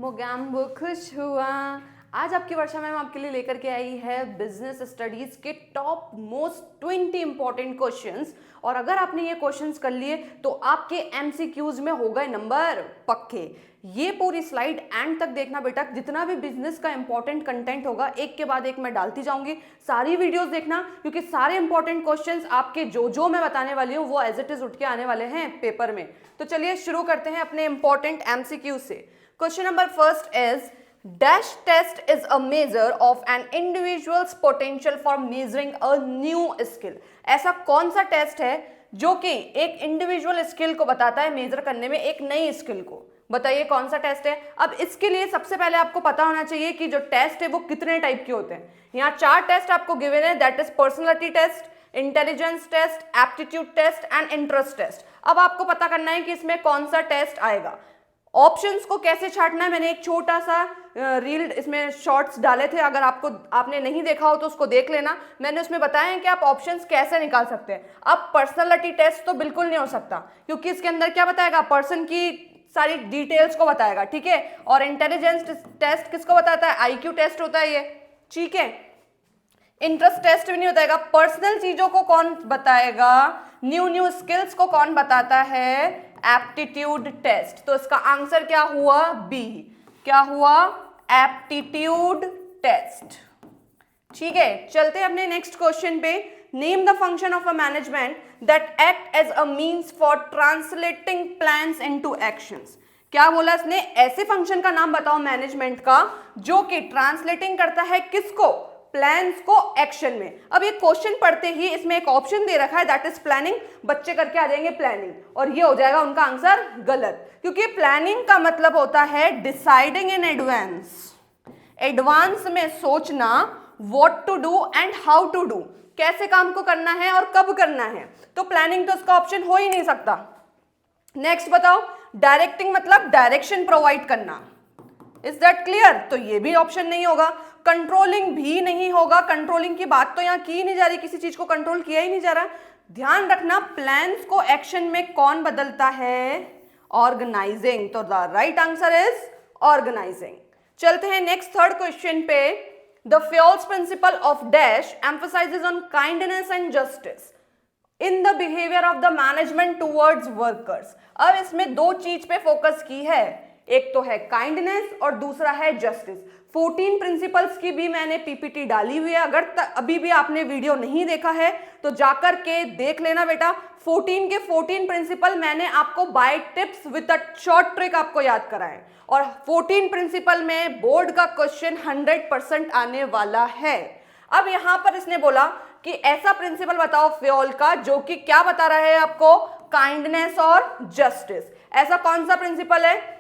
मोगैम्बो खुश हुआ। आज आपकी वर्षा मैम आपके लिए लेकर के आई है बिजनेस स्टडीज के टॉप मोस्ट 20 इंपॉर्टेंट क्वेश्चंस। और अगर आपने ये क्वेश्चंस कर लिए तो आपके एमसीक्यूज में हो गए नंबर पक्के। ये पूरी स्लाइड एंड तक देखना बेटा, जितना भी बिजनेस का इंपॉर्टेंट कंटेंट होगा एक के बाद एक मैं डालती जाऊंगी। सारी वीडियोस देखना क्योंकि सारे इंपॉर्टेंट क्वेश्चंस आपके जो मैं बताने वाली हूँ वो एज इट इज उठ के आने वाले हैं पेपर में। तो चलिए शुरू करते हैं अपने इंपॉर्टेंट एमसीक्यू से। Question number first is dash test is a measure of an individual's potential for measuring a new skill। ऐसा कौन सा टेस्ट है जो कि एक इंडिविजुअल स्किल को बताता है मेजर करने में, एक नई स्किल को? बताइए कौन सा टेस्ट है। अब इसके लिए सबसे पहले आपको पता होना चाहिए कि जो टेस्ट है वो कितने टाइप के होते हैं। यहाँ 4 टेस्ट आपको गिवन है, that is personality test, intelligence test, aptitude test and interest test. अब आपको पता करना है कि इसमें कौन सा टेस्ट आएगा। ऑप्शंस को कैसे छांटना है, मैंने एक छोटा सा रील इसमें शॉर्ट्स डाले थे, अगर आपने नहीं देखा हो तो उसको देख लेना। मैंने उसमें बताया है कि आप ऑप्शंस कैसे निकाल सकते हैं। अब पर्सनालिटी टेस्ट तो बिल्कुल नहीं हो सकता क्योंकि इसके अंदर क्या बताएगा, पर्सन की सारी डिटेल्स को बताएगा, ठीक है। और इंटेलिजेंस टेस्ट किसको बताता है, आईक्यू टेस्ट होता है ये, ठीक है। इंटरेस्ट टेस्ट भी नहीं बताएगा, पर्सनल चीजों को कौन बताएगा, न्यू स्किल्स को कौन बताता है, एप्टीट्यूड टेस्ट। तो इसका आंसर क्या हुआ, बी। क्या हुआ, एप्टीट्यूड टेस्ट। ठीक है, चलते हैं अपने नेक्स्ट क्वेश्चन पे। Name the function of a management that act as a means for translating plans into actions. क्या बोला इसने, ऐसे फंक्शन का नाम बताओ मैनेजमेंट का जो कि ट्रांसलेटिंग करता है किसको, प्लान्स को एक्शन में। अब ये क्वेश्चन पढ़ते ही इसमें एक ऑप्शन दे रखा है दैट इज प्लानिंग, बच्चे करके आ जाएंगे प्लानिंग, और ये हो जाएगा उनका आंसर गलत, क्योंकि प्लानिंग का मतलब होता है डिसाइडिंग इन एडवांस, एडवांस में सोचना, what to do and how to do, कैसे काम को करना है और कब करना है। तो प्लानिंग तो इसका ऑप्शन हो ही नहीं सकता। नेक्स्ट बताओ, डायरेक्टिंग मतलब डायरेक्शन प्रोवाइड करना, इज दैट क्लियर? तो ये भी ऑप्शन नहीं होगा। कंट्रोलिंग भी नहीं होगा, कंट्रोलिंग की बात तो यहाँ की नहीं जा रही, किसी चीज को कंट्रोल किया ही नहीं जा रहा। ध्यान रखना, प्लान्स को एक्शन में कौन बदलता है, ऑर्गेनाइजिंग। तो the right answer is organising. चलते हैं नेक्स्ट थर्ड क्वेश्चन पे। The Fayol's principle of dash emphasises on kindness and justice in the behaviour of the management towards workers. अब इसमें 2 चीज पे फोकस की है, एक तो है काइंडनेस और दूसरा है जस्टिस। 14 प्रिंसिपल्स की भी मैंने पीपीटी डाली हुई है, अगर अभी भी आपने वीडियो नहीं देखा है तो जाकर के देख लेना बेटा। 14 के 14 प्रिंसिपल मैंने आपको by tips with a short trick आपको याद कराए, और 14 प्रिंसिपल में बोर्ड का क्वेश्चन 100% आने वाला है। अब यहां पर इसने बोला कि ऐसा प्रिंसिपल बताओ फ्योल का जो कि क्या बता रहा है आपको, काइंडनेस और जस्टिस। ऐसा कौन सा प्रिंसिपल है,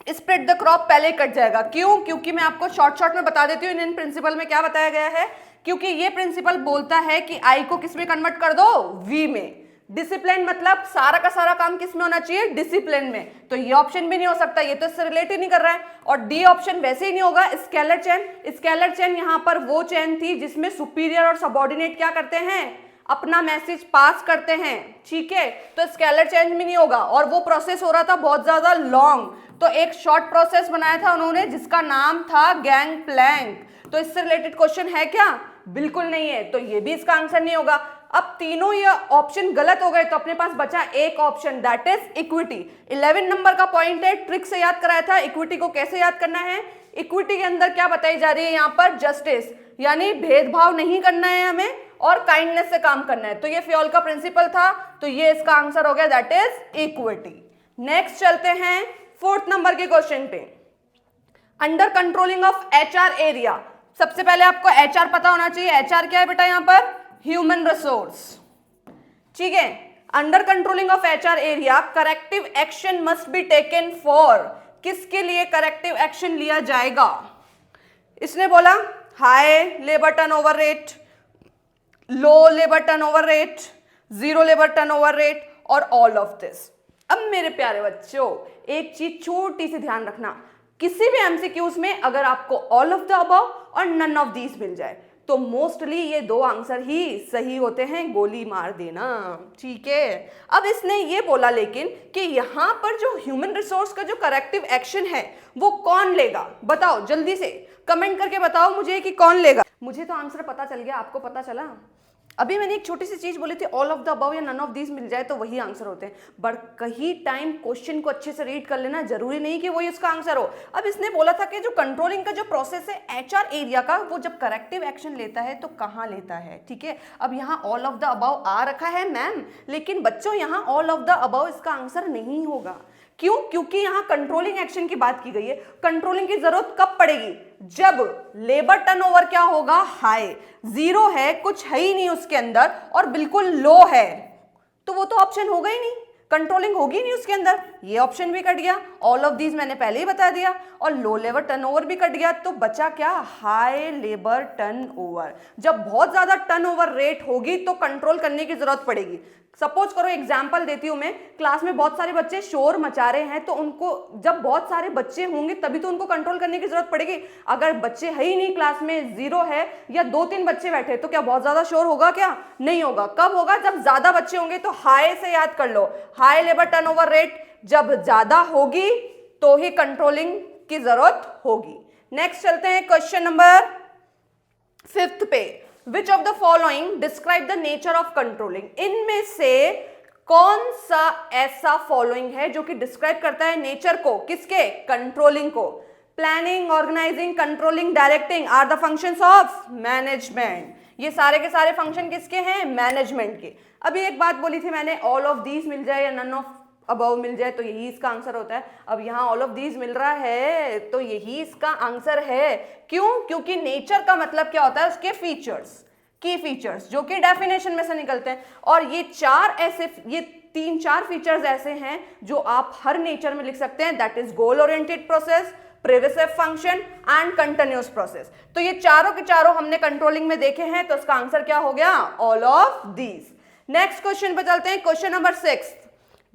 स्प्रेड द क्रॉप पहले कट जाएगा। क्यों? क्योंकि मैं आपको शॉर्ट में बता देती हूँ इन प्रिंसिपल में क्या बताया गया है। क्योंकि ये प्रिंसिपल बोलता है कि आई को किस में कन्वर्ट कर दो, वी में। डिसिप्लिन मतलब सारा का सारा काम किस में होना चाहिए, डिसिप्लिन में। तो ये ऑप्शन भी नहीं हो सकता, ये तो इससे रिलेट ही नहीं कर रहा है। और डी ऑप्शन वैसे ही नहीं होगा। स्केलर चेन, स्केलर चेन यहाँ पर वो चेन थी जिसमें सुपीरियर और सबऑर्डिनेट क्या करते हैं, अपना मैसेज पास करते हैं, ठीक है। तो स्केलर चेन भी नहीं होगा, और वो प्रोसेस हो रहा था बहुत ज्यादा लॉन्ग। तो एक शॉर्ट प्रोसेस बनाया था उन्होंने जिसका नाम था गैंग प्लैंक। तो इससे रिलेटेड क्वेश्चन है क्या, बिल्कुल नहीं है। तो ये भी इसका आंसर नहीं होगा। अब तीनों ये ऑप्शन गलत हो गए तो अपने पास बचा एक option, that is equity. 11 number का पॉइंट है, ट्रिक से याद कराया था। इक्विटी को कैसे याद करना है, इक्विटी के अंदर क्या बताई जा रही है यहाँ पर, जस्टिस, यानी भेदभाव नहीं करना है हमें और काइंडनेस से काम करना है। तो ये फ्योल का प्रिंसिपल था, तो ये इसका आंसर हो गया, दैट इज इक्विटी। नेक्स्ट चलते हैं 4th नंबर के क्वेश्चन पे। Under controlling of HR area, सबसे पहले आपको एचआर पता होना चाहिए। एचआर क्या है बेटा, यहां पर ह्यूमन रिसोर्स, ठीक है। Under controlling of HR area corrective action must be taken for, किसके लिए करेक्टिव एक्शन लिया जाएगा। इसने बोला high labour turnover rate, low labour turnover rate, zero labour turnover rate, और ऑल ऑफ दिस। अब मेरे प्यारे बच्चों एक चीज छोटी सी ध्यान रखना, किसी भी एमसीक्यूज में अगर आपको ऑल ऑफ द अबव और नन ऑफ दीज मिल जाए तो मोस्टली ये दो आंसर ही सही होते हैं, गोली मार देना। ठीक है, अब इसने ये बोला लेकिन कि यहां पर जो ह्यूमन रिसोर्स का जो करेक्टिव एक्शन है वो कौन लेगा, बताओ जल्दी से कमेंट करके बताओ मुझे कि कौन लेगा। मुझे तो आंसर पता चल गया, आपको पता चला? अभी मैंने एक छोटी सी चीज बोली थी, ऑल ऑफ द अबव या नन ऑफ दीज मिल जाए तो वही आंसर होते हैं, बट कहीं टाइम क्वेश्चन को अच्छे से रीड कर लेना, जरूरी नहीं कि वही उसका आंसर हो। अब इसने बोला था कि जो कंट्रोलिंग का जो प्रोसेस है एचआर एरिया का, वो जब करेक्टिव एक्शन लेता है तो कहाँ लेता है। ठीक है, अब यहाँ ऑल ऑफ द अबव आ रखा है मैम, लेकिन बच्चों यहाँ ऑल ऑफ द अबव इसका आंसर नहीं होगा। क्यों? क्योंकि यहां कंट्रोलिंग एक्शन की बात की गई है। कंट्रोलिंग की जरूरत कब पड़ेगी? जब लेबर टर्नओवर क्या होगा? हाई, जीरो है, कुछ है ही नहीं उसके अंदर और बिल्कुल लो है, तो वो तो ऑप्शन होगा ही नहीं, कंट्रोलिंग होगी नहीं उसके अंदर। ये ऑप्शन भी कट गया, ऑल ऑफ दीज मैंने पहले ही बता दिया, और लो लेबर टर्नओवर भी कट गया, तो बचा क्या? High labour turnover. जब बहुत ज्यादा टर्नओवर रेट होगी तो कंट्रोल करने की जरूरत पड़ेगी। सपोज करो, एग्जाम्पल देती हूं मैं, क्लास में बहुत सारे बच्चे शोर मचा रहे हैं, तो उनको, जब बहुत सारे बच्चे होंगे तभी तो उनको कंट्रोल करने की जरूरत पड़ेगी। अगर बच्चे है ही नहीं, क्लास में जीरो है या 2-3 बच्चे बैठे, तो क्या बहुत ज्यादा शोर होगा? क्या नहीं होगा। कब होगा? जब ज्यादा बच्चे होंगे। तो हाई से याद कर लो, हाई लेबर टर्नओवर रेट जब ज्यादा होगी तो ही कंट्रोलिंग की जरूरत होगी। नेक्स्ट चलते हैं क्वेश्चन नंबर 5 पे। Which of the following describe the nature of controlling? इनमें से कौन सा ऐसा फॉलोइंग है जो कि डिस्क्राइब करता है नेचर को? किसके? कंट्रोलिंग को। Planning, organising, controlling, directing are the functions of management. ये सारे के सारे फंक्शन किसके हैं? मैनेजमेंट के। अभी एक बात बोली थी मैंने, ऑल ऑफ दीज मिल जाए या नन ऑफ अबव मिल जाए तो यही इसका आंसर होता है। अब यहाँ ऑल ऑफ दीज मिल रहा है तो यही इसका आंसर है। क्यों? क्योंकि नेचर का मतलब क्या होता है? उसके फीचर्स, की फीचर्स, जो कि डेफिनेशन में से निकलते हैं। और ये 3-4 फीचर्स ऐसे हैं जो आप हर नेचर में लिख सकते हैं, that is goal oriented process, pervasive function and continuous process. तो ये चारों के चारों हमने कंट्रोलिंग में देखे हैं, तो इसका आंसर क्या हो गया? All of these. Next question पे चलते हैं, question number 6।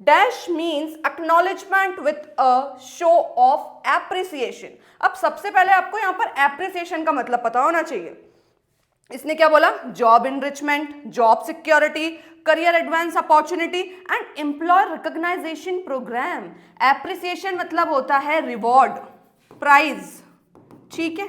Dash means acknowledgement with a show off appreciation. अब सबसे पहले आपको यहां पर एप्रिसिएशन का मतलब पता होना चाहिए। इसने क्या बोला? Job enrichment, job security, career advance opportunity and employer recognisation programme. Appreciation मतलब होता है रिवॉर्ड, प्राइज। ठीक है,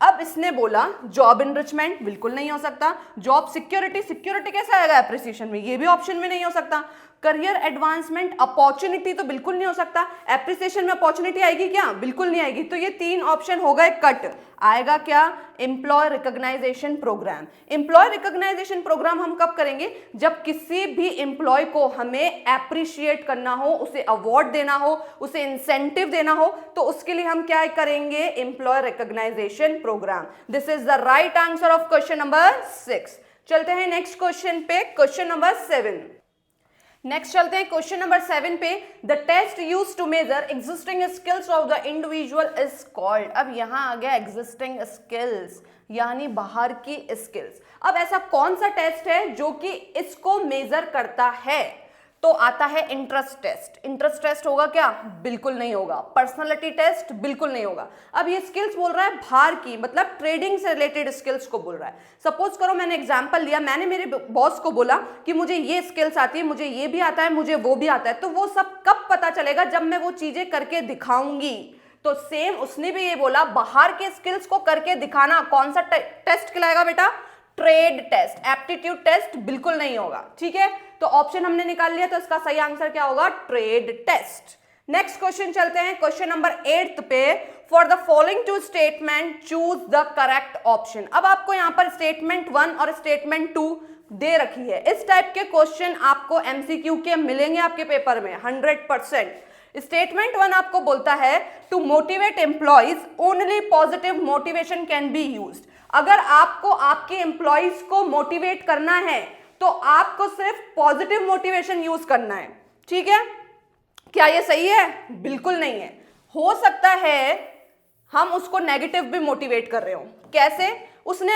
अब इसने बोला जॉब इनरिचमेंट बिल्कुल नहीं हो सकता, जॉब सिक्योरिटी, सिक्योरिटी कैसे आएगा एप्रिसिएशन में? ये भी ऑप्शन में नहीं हो सकता। करियर एडवांसमेंट, अपॉर्चुनिटी तो बिल्कुल नहीं हो सकता। एप्रिसिएशन में अपॉर्चुनिटी आएगी क्या? बिल्कुल नहीं आएगी। तो ये 3 ऑप्शन हो गए कट। आएगा क्या? Employ recognisation programme. Employ recognisation programme हम कब करेंगे? जब किसी भी एम्प्लॉय को हमें एप्रिशिएट करना हो, उसे अवार्ड देना हो, उसे इंसेंटिव देना हो, तो उसके लिए हम क्या करेंगे? Employ recognisation programme. This is the right answer of question number 6। चलते हैं नेक्स्ट क्वेश्चन पे, क्वेश्चन नंबर 7। नेक्स्ट चलते हैं क्वेश्चन नंबर 7 पे। The test used to measure existing skills of the individual is called. अब यहां आ गया एग्जिस्टिंग स्किल्स, यानी बाहर की स्किल्स। अब ऐसा कौन सा टेस्ट है जो कि इसको मेजर करता है? तो आता है इंटरेस्ट टेस्ट। इंटरेस्ट टेस्ट होगा क्या? बिल्कुल नहीं होगा। पर्सनालिटी टेस्ट बिल्कुल नहीं होगा। अब ये स्किल्स बोल रहा है बाहर की, मतलब ट्रेडिंग से रिलेटेड स्किल्स को बोल रहा है। सपोज करो मैंने एग्जांपल लिया, मैंने मेरे बॉस को बोला कि मुझे ये स्किल्स आती है, मुझे ये भी आता है, मुझे वो भी आता है। तो वो सब कब पता चलेगा? जब मैं वो चीजें करके दिखाऊंगी। तो सेम उसने भी ये बोला, बाहर के स्किल्स को करके दिखाना कौन सा टेस्ट कहलाएगा बेटा? Trade test. एप्टीट्यूड टेस्ट बिल्कुल नहीं होगा। ठीक है, तो ऑप्शन हमने निकाल लिया, तो इसका सही आंसर क्या होगा? Trade test. नेक्स्ट क्वेश्चन चलते हैं, क्वेश्चन नंबर 8 पे। For the following 2 statement choose the correct option. अब आपको यहां पर स्टेटमेंट 1 और स्टेटमेंट 2 दे रखी है। इस टाइप के क्वेश्चन आपको एमसीक्यू के मिलेंगे आपके पेपर में 100%। स्टेटमेंट 1 आपको बोलता है to motivate employees only positive motivation can be used. अगर आपको आपके एम्प्लॉइज को मोटिवेट करना है तो आपको सिर्फ पॉजिटिव मोटिवेशन यूज करना है। ठीक है, क्या ये सही है? बिल्कुल नहीं है। हो सकता है हम उसको नेगेटिव भी मोटिवेट कर रहे हो। कैसे? उसने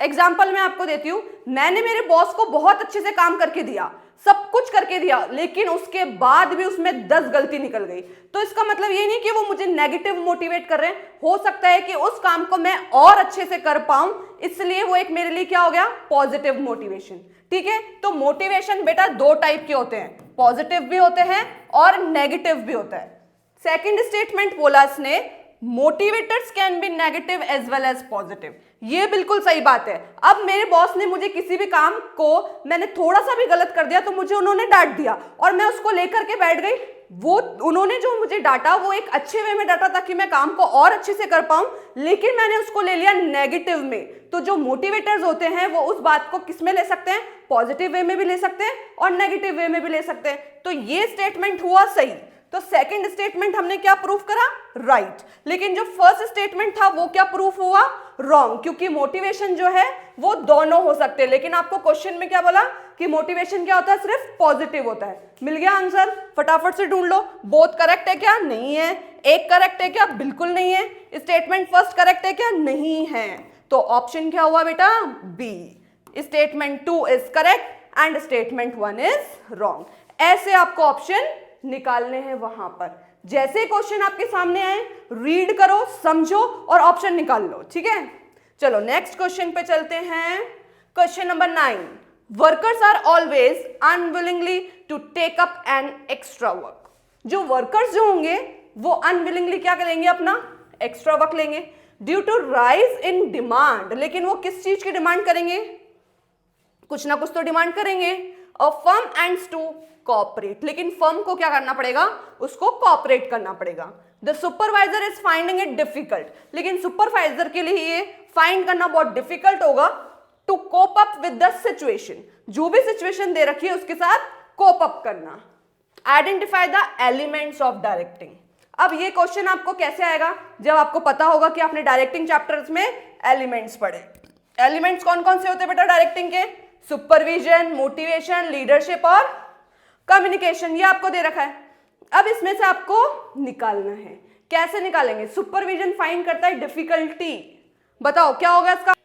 एग्जांपल मैं आपको देती हूं, मैंने मेरे बॉस को बहुत अच्छे से काम करके दिया, सब कुछ करके दिया, लेकिन उसके बाद भी उसमें 10 गलती निकल गई, तो इसका मतलब ये नहीं कि वो मुझे नेगेटिव मोटिवेट कर रहे हैं। हो सकता है कि उस काम को मैं और अच्छे से कर पाऊं, इसलिए वो एक मेरे लिए क्या हो गया, पॉजिटिव मोटिवेशन। ठीक है, तो मोटिवेशन बेटा दो टाइप के होते हैं, पॉजिटिव भी होते हैं और नेगेटिव भी होता है। सेकंड स्टेटमेंट बोला इसने, motivators can be negative as well as positive. ये बिल्कुल सही बात है। अब मेरे बॉस ने मुझे किसी भी काम को मैंने थोड़ा सा भी गलत कर दिया तो मुझे उन्होंने डांट दिया और मैं उसको लेकर के बैठ गई। वो उन्होंने जो मुझे डांटा वो एक अच्छे वे में डांटा ताकि मैं काम को और अच्छे से कर पाऊं, लेकिन मैंने उसको ले लिया नेगेटिव में। तो जो मोटिवेटर्स होते हैं वो उस बात को किस में ले सकते हैं, पॉजिटिव वे में भी ले सकते हैं और नेगेटिव वे में भी ले सकते हैं। तो ये स्टेटमेंट हुआ सही। तो सेकंड स्टेटमेंट हमने क्या प्रूफ करा, राइट। लेकिन जो फर्स्ट स्टेटमेंट था वो क्या प्रूफ हुआ, रॉन्ग, क्योंकि मोटिवेशन जो है वो दोनों हो सकते हैं। लेकिन आपको क्वेश्चन में क्या बोला कि मोटिवेशन क्या होता है, सिर्फ पॉजिटिव होता है। मिल गया आंसर, फटाफट से ढूंढ लो। बोथ करेक्ट है क्या, नहीं है। एक करेक्ट है क्या, बिल्कुल नहीं है। स्टेटमेंट फर्स्ट करेक्ट है क्या, नहीं है। तो ऑप्शन क्या हुआ बेटा, B. Statement 2 is correct and statement 1 is wrong. ऐसे आपको ऑप्शन निकालने हैं वहां पर। जैसे क्वेश्चन आपके सामने आए रीड करो, समझो और ऑप्शन निकाल लो। ठीक है, चलो नेक्स्ट क्वेश्चन पे चलते हैं। Question number 9, workers are always unwillingly to take up an extra work. जो वर्कर्स जो होंगे वो अनविलिंगली क्या करेंगे, अपना एक्स्ट्रा वर्क लेंगे due to rise in demand. लेकिन वो किस चीज की डिमांड करेंगे, कुछ ना कुछ तो डिमांड करेंगे। A firm ends to cooperate, लेकिन फर्म को क्या करना पड़ेगा, उसको कॉपरेट करना पड़ेगा। The supervisor is finding it difficult, लेकिन सुपरवाइजर के लिए ये फाइंड करना बहुत डिफिकल्ट होगा to cope up with the situation. जो भी सिचुएशन दे रखी है उसके साथ कोप अप करना। Identify the elements of directing. अब ये क्वेश्चन आपको कैसे आएगा, जब आपको पता होगा कि आपने डायरेक्टिंग चैप्टर्स में एलिमेंट्स पढ़े। एलिमेंट्स कौन कौन से होते हैं बेटा डायरेक्टिंग के, सुपरविजन, मोटिवेशन, लीडरशिप और कम्युनिकेशन। ये आपको दे रखा है। अब इसमें से आपको निकालना है। कैसे निकालेंगे, सुपरविजन फाइंड करता है डिफिकल्टी। बताओ क्या होगा इसका,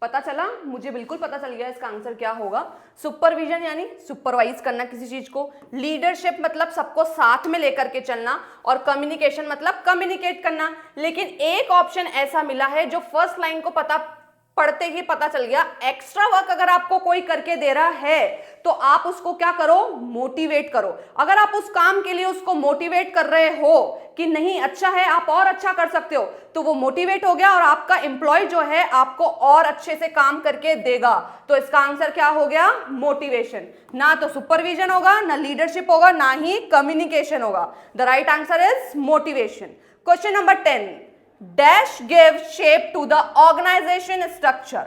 पता चला, मुझे बिल्कुल पता चल गया इसका आंसर क्या होगा। सुपरविजन यानी सुपरवाइज करना किसी चीज को, लीडरशिप मतलब सबको साथ में लेकर के चलना, और कम्युनिकेशन मतलब कम्युनिकेट करना। लेकिन एक ऑप्शन ऐसा मिला है जो फर्स्ट लाइन को पढ़ते ही पता चल गया। एक्स्ट्रा वर्क अगर आपको कोई करके दे रहा है तो आप उसको क्या करो, मोटिवेट करो। अगर आप उस काम के लिए उसको मोटिवेट कर रहे हो कि नहीं अच्छा है, आप और अच्छा कर सकते हो, तो वो मोटिवेट हो गया और आपका एम्प्लॉय जो है आपको और अच्छे से काम करके देगा। तो इसका आंसर क्या हो गया, मोटिवेशन। ना तो सुपरविजन होगा, ना लीडरशिप होगा, ना ही कम्युनिकेशन होगा। The right answer is motivation. Question number 10, dash give shape to the organisation structure.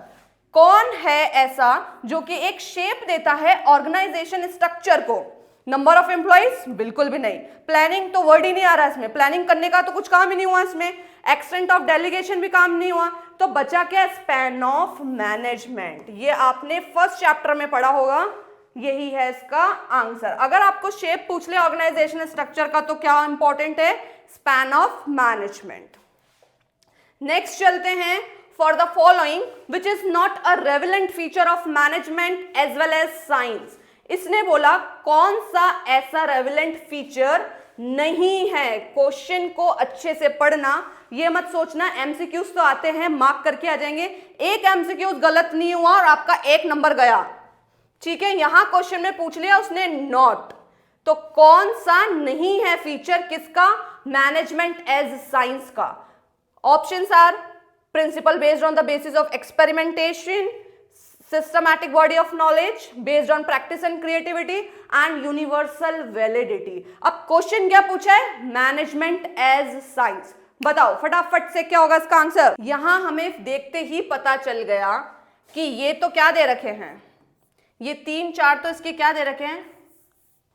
कौन है ऐसा जो कि एक शेप देता है ऑर्गेनाइजेशन स्ट्रक्चर को। नंबर ऑफ एम्प्लॉइज, बिल्कुल भी नहीं। प्लानिंग तो वर्ड ही नहीं आ रहा इसमें, प्लानिंग करने का तो कुछ काम ही नहीं हुआ इसमें। एक्सटेंट ऑफ डेलीगेशन भी काम नहीं हुआ। तो बचा क्या, स्पैन ऑफ मैनेजमेंट। ये आपने फर्स्ट चैप्टर में पढ़ा होगा, यही है इसका आंसर। अगर आपको शेप पूछ ले ऑर्गेनाइजेशन स्ट्रक्चर का तो क्या इंपॉर्टेंट है, स्पैन ऑफ मैनेजमेंट। नेक्स्ट चलते हैं, for the following which is not a relevant feature of management as well as science. इसने बोला कौन सा ऐसा रेवेलेंट फीचर नहीं है। क्वेश्चन को अच्छे से पढ़ना, ये मत सोचना एमसीक्यूज तो आते हैं मार्क करके आ जाएंगे। एक एमसीक्यूज गलत नहीं हुआ और आपका 1 नंबर गया। ठीक है, यहां क्वेश्चन में पूछ लिया उसने नॉट, तो कौन सा नहीं है फीचर किसका, मैनेजमेंट एज साइंस का। Options are principle based on the basis of experimentation, systematic body of knowledge based on practice and creativity and universal validity। अब क्वेश्चन क्या पूछा है, मैनेजमेंट एज साइंस। बताओ फटाफट से क्या होगा इसका आंसर। यहां हमें देखते ही पता चल गया कि ये तो क्या दे रखे हैं, ये 3-4 तो इसके क्या दे रखे हैं,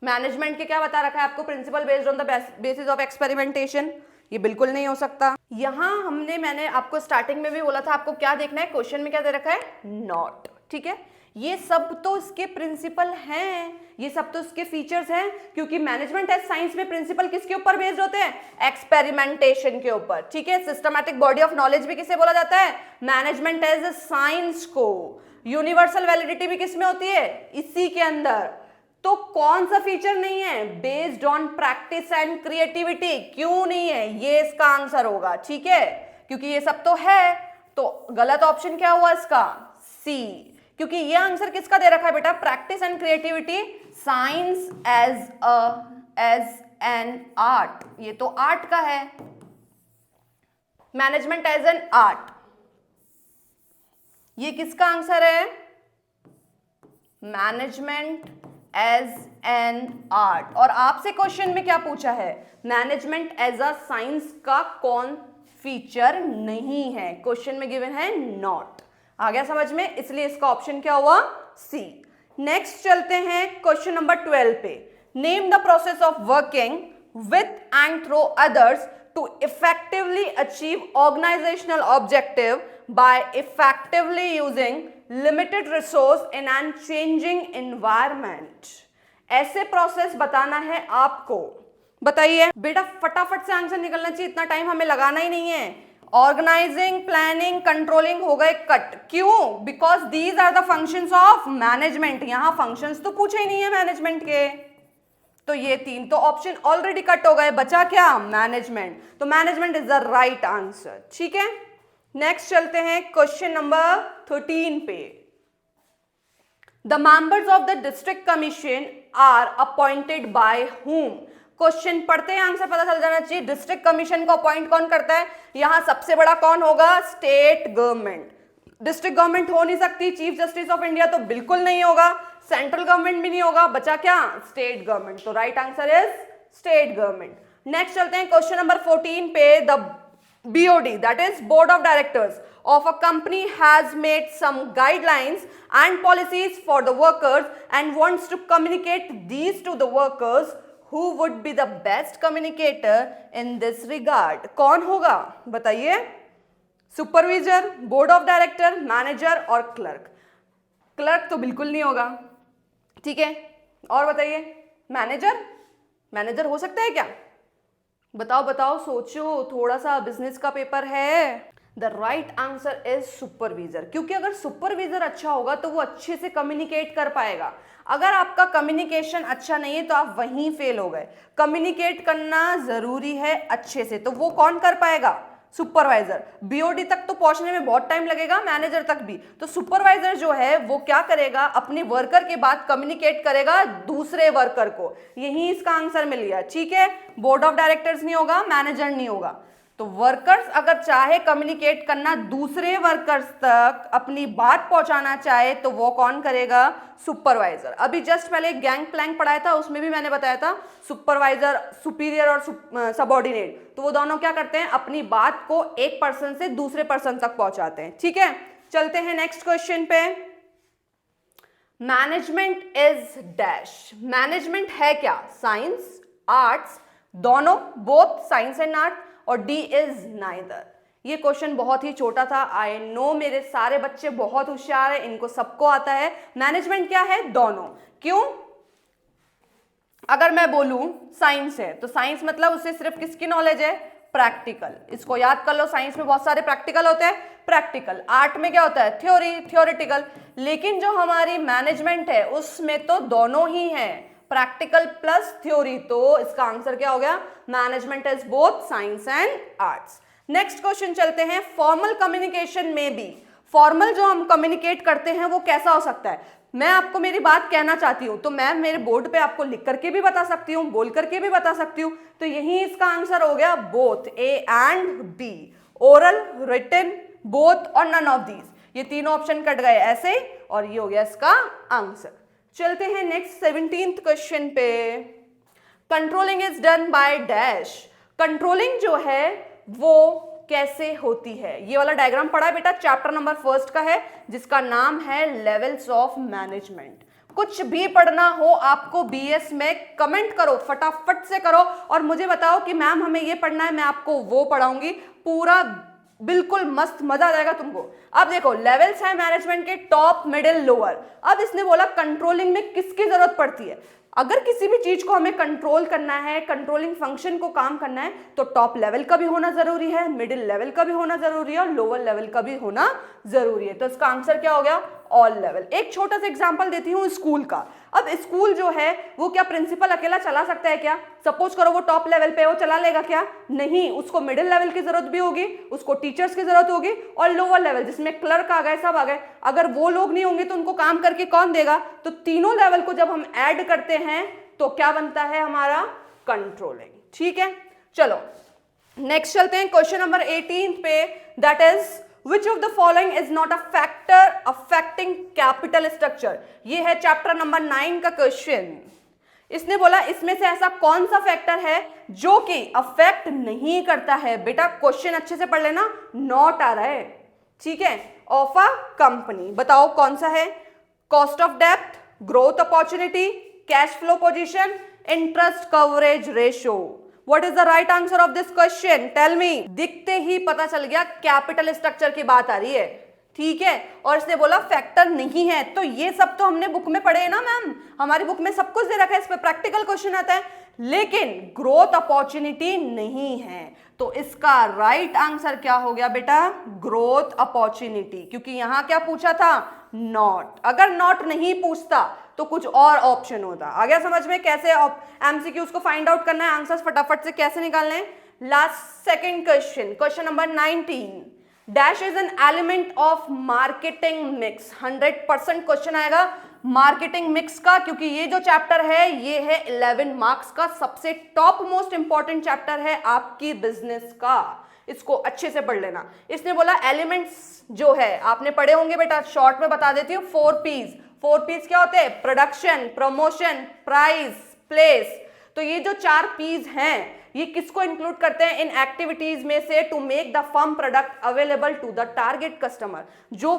मैनेजमेंट के क्या बता रखा है आपको, principle based on the basis of experimentation. ये बिल्कुल नहीं हो सकता। यहां मैंने आपको स्टार्टिंग में भी बोला था आपको क्या देखना है, क्वेश्चन में क्या दे रखा है, नॉट। ठीक है, ये सब तो इसके प्रिंसिपल हैं, ये सब तो इसके फीचर्स हैं, क्योंकि मैनेजमेंट एज साइंस में प्रिंसिपल किसके ऊपर बेस्ड होते हैं, एक्सपेरिमेंटेशन के ऊपर। ठीक है, सिस्टमैटिक बॉडी ऑफ नॉलेज भी किसे बोला जाता है, मैनेजमेंट एज साइंस को। यूनिवर्सल वैलिडिटी भी किसमें होती है, इसी के अंदर। तो कौन सा फीचर नहीं है? Based on practice and creativity. क्यों नहीं है? ये इसका आंसर होगा, ठीक है, क्योंकि ये सब तो है। तो गलत ऑप्शन क्या हुआ इसका? सी, क्योंकि ये आंसर किसका दे रखा है बेटा? Practice and creativity, science as an art, ये तो आर्ट का है, मैनेजमेंट एज एन आर्ट, ये किसका आंसर है? Management as an art. और आपसे क्वेश्चन में क्या पूछा है? मैनेजमेंट एज अ साइंस का कौन फीचर नहीं है? क्वेश्चन में गिवन है नॉट। आ गया समझ में? इसलिए इसका ऑप्शन क्या हुआ? सी। नेक्स्ट चलते हैं क्वेश्चन नंबर 12 पे। Name the process of working with and through others to effectively achieve organizational objective by effectively using limited resource in an changing environment। ऐसे प्रोसेस बताना है आपको। बताइए बेटा, फटाफट से आंसर निकलना चाहिए, इतना टाइम हमें लगाना ही नहीं है। ऑर्गेनाइजिंग, प्लानिंग, कंट्रोलिंग हो गए कट। क्यों? Because these are the functions of management. यहां फंक्शंस तो पूछे ही नहीं है मैनेजमेंट के, तो ये तीन तो ऑप्शन ऑलरेडी कट हो गए। बचा क्या? मैनेजमेंट। तो management is the right answer, ठीक है। नेक्स्ट चलते हैं क्वेश्चन नंबर 13 पे। The members of the district commission are appointed by whom. क्वेश्चन पढ़ते हैं आंसर पता चल जाना चाहिए। डिस्ट्रिक्ट कमीशन को अपॉइंट कौन करता है? यहां सबसे बड़ा कौन होगा? State government. डिस्ट्रिक्ट गवर्नमेंट हो नहीं सकती। चीफ जस्टिस ऑफ इंडिया तो बिल्कुल नहीं होगा, सेंट्रल गवर्नमेंट भी नहीं होगा। बचा क्या? State government. तो right answer is state government. Next चलते हैं क्वेश्चन नंबर 14 पे। The BOD, that is Board of Directors of a company, has made some guidelines and policies for the workers and wants to communicate these to the workers. Who would be the best communicator in this regard? कौन होगा? बताइए। Supervisor, board of director, manager और clerk. Clerk तो बिल्कुल नहीं होगा, ठीक है। और बताइए, मैनेजर? मैनेजर हो सकता है क्या? बताओ बताओ, सोचो, थोड़ा सा बिजनेस का पेपर है। The right answer is supervisor, क्योंकि अगर सुपरवाइजर अच्छा होगा तो वो अच्छे से कम्युनिकेट कर पाएगा। अगर आपका कम्युनिकेशन अच्छा नहीं है तो आप वहीं फेल हो गए। कम्युनिकेट करना जरूरी है अच्छे से, तो वो कौन कर पाएगा? सुपरवाइजर। बीओडी तक तो पहुंचने में बहुत टाइम लगेगा, मैनेजर तक भी। तो सुपरवाइजर जो है वो क्या करेगा? अपने वर्कर के बाद कम्युनिकेट करेगा दूसरे वर्कर को। यही इसका आंसर मिल गया, ठीक है। बोर्ड ऑफ डायरेक्टर्स नहीं होगा, मैनेजर नहीं होगा। तो वर्कर्स अगर चाहे कम्युनिकेट करना दूसरे वर्कर्स तक, अपनी बात पहुंचाना चाहे, तो वो कौन करेगा? सुपरवाइजर। अभी जस्ट पहले गैंग प्लैंक पढ़ाया था, उसमें भी मैंने बताया था सुपरवाइजर, सुपीरियर और सबऑर्डिनेट, तो वो दोनों क्या करते हैं? अपनी बात को एक पर्सन से दूसरे पर्सन तक पहुंचाते हैं, ठीक है। चलते हैं नेक्स्ट क्वेश्चन पे। Management is dash. मैनेजमेंट है क्या? साइंस, आर्ट्स, दोनों, बोथ साइंस एंड आर्ट, और डी इज नाइदर। ये क्वेश्चन बहुत ही छोटा था। आई नो मेरे सारे बच्चे बहुत होशियार हैं, इनको सबको आता है। मैनेजमेंट क्या है? दोनों। क्यों? अगर मैं बोलूं साइंस है, तो साइंस मतलब उसे सिर्फ किसकी नॉलेज है? प्रैक्टिकल। इसको याद कर लो, साइंस में बहुत सारे प्रैक्टिकल होते हैं, प्रैक्टिकल। आर्ट में क्या होता है? Theory, theoretical. लेकिन जो हमारी मैनेजमेंट है उसमें तो दोनों ही है, प्रैक्टिकल प्लस थ्योरी। तो इसका आंसर क्या हो गया? Management is both science and arts. Next question चलते हैं। फॉर्मल कम्युनिकेशन में भी, फॉर्मल जो हम कम्युनिकेट करते हैं वो कैसा हो सकता है? मैं आपको मेरी बात कहना चाहती हूं तो मैं मेरे बोर्ड पे आपको लिख करके भी बता सकती हूं, बोल करके भी बता सकती हूं। तो यही इसका आंसर हो गया, both, A and B. Oral, written, both और नन ऑफ दीज, ये तीनों ऑप्शन कट गए ऐसे, और ये हो गया इसका आंसर। चलते हैं नेक्स्ट 17th क्वेश्चन पे। Controlling is done by dash. Controlling जो है वो कैसे होती है? ये वाला डायग्राम पढ़ा है बेटा, चैप्टर नंबर 1 का है, जिसका नाम है लेवल्स ऑफ मैनेजमेंट। कुछ भी पढ़ना हो आपको बीएस में, कमेंट करो, फटाफट से करो और मुझे बताओ कि मैम हमें ये पढ़ना है, मैं आपको वो पढ़ाऊंगी। पूरा बिल्कुल मस्त, मजा आ जाएगा तुमको। अब देखो, लेवल्स है मैनेजमेंट के, टॉप, मिडिल, लोअर। अब इसने बोला कंट्रोलिंग में किसकी जरूरत पड़ती है? अगर किसी भी चीज को हमें कंट्रोल करना है, कंट्रोलिंग फंक्शन को काम करना है, तो टॉप लेवल का भी होना जरूरी है, मिडिल लेवल का भी होना जरूरी है और लोअर लेवल का भी होना जरूरी है। तो इसका आंसर क्या हो गया? All level. एक छोटा सा एग्जांपल देती हूँ स्कूल का। अब स्कूल जो है वो क्या प्रिंसिपल अकेला चला सकता है क्या? सपोज करो वो टॉप लेवल पे, वो चला लेगा क्या? नहीं, उसको मिडिल लेवल की जरूरत भी होगी, उसको टीचर्स की जरूरत होगी, और लोअर लेवल जिसमें क्लर्क आ गए, सब आ गए। अगर वो लोग नहीं होंगे तो उनको काम करके कौन देगा? तो तीनों लेवल को जब हम ऐड करते हैं तो क्या बनता है हमारा? कंट्रोलिंग। ठीक है, चलो नेक्स्ट चलते हैं क्वेश्चन नंबर 18 पे, that is Which of the following is not a factor affecting capital structure? ये है चैप्टर नंबर 9 का क्वेश्चन। इसने बोला इसमें से ऐसा कौन सा फैक्टर है जो कि अफेक्ट नहीं करता है। बेटा क्वेश्चन अच्छे से पढ़ लेना, नॉट आ रहा है, ठीक है, ऑफ अ कंपनी। बताओ कौन सा है? Cost of depth, growth opportunity, cash flow position, interest coverage ratio. What is the right answer of this question? Tell me. दिखते ही पता चल गया कैपिटल स्ट्रक्चर की बात आ रही है, ठीक है, और इसने बोला फैक्टर नहीं है। तो ये सब तो हमने बुक में पढ़े हैं ना मैम, हमारी बुक में सब कुछ दे रखा है, इस पे प्रैक्टिकल क्वेश्चन आता है, लेकिन ग्रोथ अपॉर्चुनिटी नहीं है। तो इसका राइट आंसर क्या हो गया बेटा? ग्रोथ अपॉर्चुनिटी, क्योंकि यहां क्या पूछा था? नॉट। अगर नॉट नहीं पूछता तो कुछ और ऑप्शन होता। आ गया समझ में कैसे एमसीक्यूज को फाइंड आउट करना है, आंसर्स फटाफट से कैसे निकालने हैं। Last second question, question number 19, dash is an element of marketing mix. 100% question आएगा मार्केटिंग मिक्स का, क्योंकि ये जो चैप्टर है ये है 11 मार्क्स का, सबसे टॉप मोस्ट इंपॉर्टेंट चैप्टर है आपकी बिजनेस का। इसको अच्छे से पढ़ लेना। इसने बोला एलिमेंट्स जो है आपने पढ़े होंगे बेटा, शॉर्ट में बता देती हूँ, 4 P's। 4 P's क्या होते हैं? Production, promotion, price, place. तो ये जो 4 P's हैं ये किसको इंक्लूड करते हैं? इन एक्टिविटीज में से to make the firm product available to the target customer. जो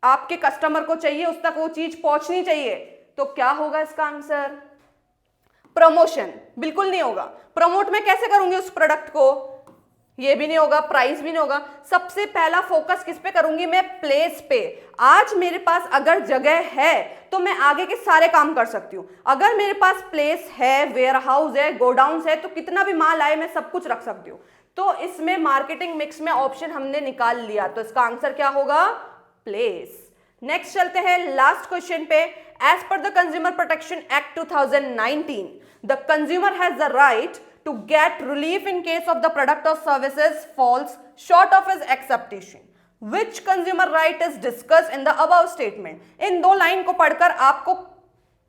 आपके कस्टमर को चाहिए उस तक वो चीज पहुंचनी चाहिए। तो क्या होगा इसका आंसर? प्रमोशन। बिल्कुल नहीं होगा। प्रमोट मैं कैसे करूंगी उस प्रोडक्ट को? ये भी नहीं होगा, प्राइस भी नहीं होगा। सबसे पहला फोकस किस पे करूंगी मैं? प्लेस पे। आज मेरे पास अगर जगह है तो मैं आगे के सारे काम कर सकती हूँ। अगर मेरे पास प्लेस है, वेयर हाउस है, गोडाउन है, तो कितना भी माल आए मैं सब कुछ रख सकती हूँ। तो इसमें मार्केटिंग मिक्स में ऑप्शन हमने निकाल लिया, तो इसका आंसर क्या होगा? प्लेस। नेक्स्ट चलते हैं लास्ट क्वेश्चन पे। As per the consumer protection act 2019, the consumer has the right to get relief in case of the product or services falls short of his expectation. Which consumer right is discussed in the above statement? इन दो line को पढ़कर आपको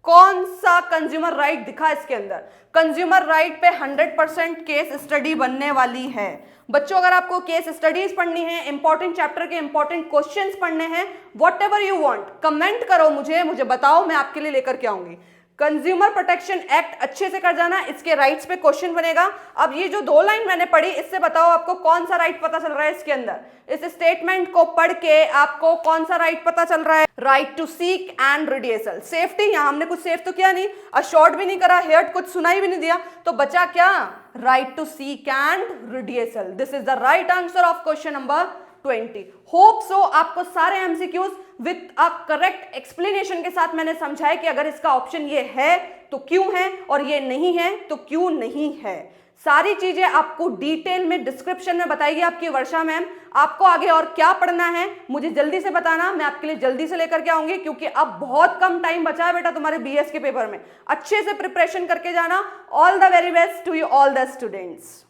कौन सा consumer right दिखा इसके अंदर? Consumer right पे 100% केस स्टडी बनने वाली है। बच्चों अगर आपको केस स्टडीज पढ़नी है, इंपॉर्टेंट चैप्टर के इंपॉर्टेंट क्वेश्चंस पढ़ने हैं, what ever you want, comment करो, मुझे बताओ, मैं आपके लिए लेकर के आऊंगी। कंज्यूमर प्रोटेक्शन एक्ट अच्छे से कर जाना, इसके राइट्स पे क्वेश्चन बनेगा। अब ये जो 2 लाइन मैंने पढ़ी, इससे बताओ आपको कौन सा राइट पता चल रहा है इसके अंदर? इस स्टेटमेंट को पढ़ के आपको कौन सा राइट पता चल रहा है? Right to seek and redressal. Safety, यहां हमने कुछ सेफ तो किया नहीं, अशोर्ड भी नहीं करा, हेयर्ड कुछ सुनाई भी नहीं दिया, तो बचा क्या? Right to seek and redressal. This is the right answer of question number 20। Hope so आपको सारे MCQs with a correct explanation के साथ मैंने समझाया कि अगर इसका ऑप्शन ये है तो क्यों है, और ये नहीं है तो क्यों नहीं है। सारी चीजें आपको डिटेल में डिस्क्रिप्शन में बताएगी आपकी वर्षा मैम। आपको आगे और क्या पढ़ना है मुझे जल्दी से बताना, मैं आपके लिए जल्दी से लेकर के आऊंगी, क्योंकि अब बहुत कम टाइम बचा है बेटा तुम्हारे बीएस के पेपर में। अच्छे से प्रिपरेशन करके जाना। All the very best to you all the students.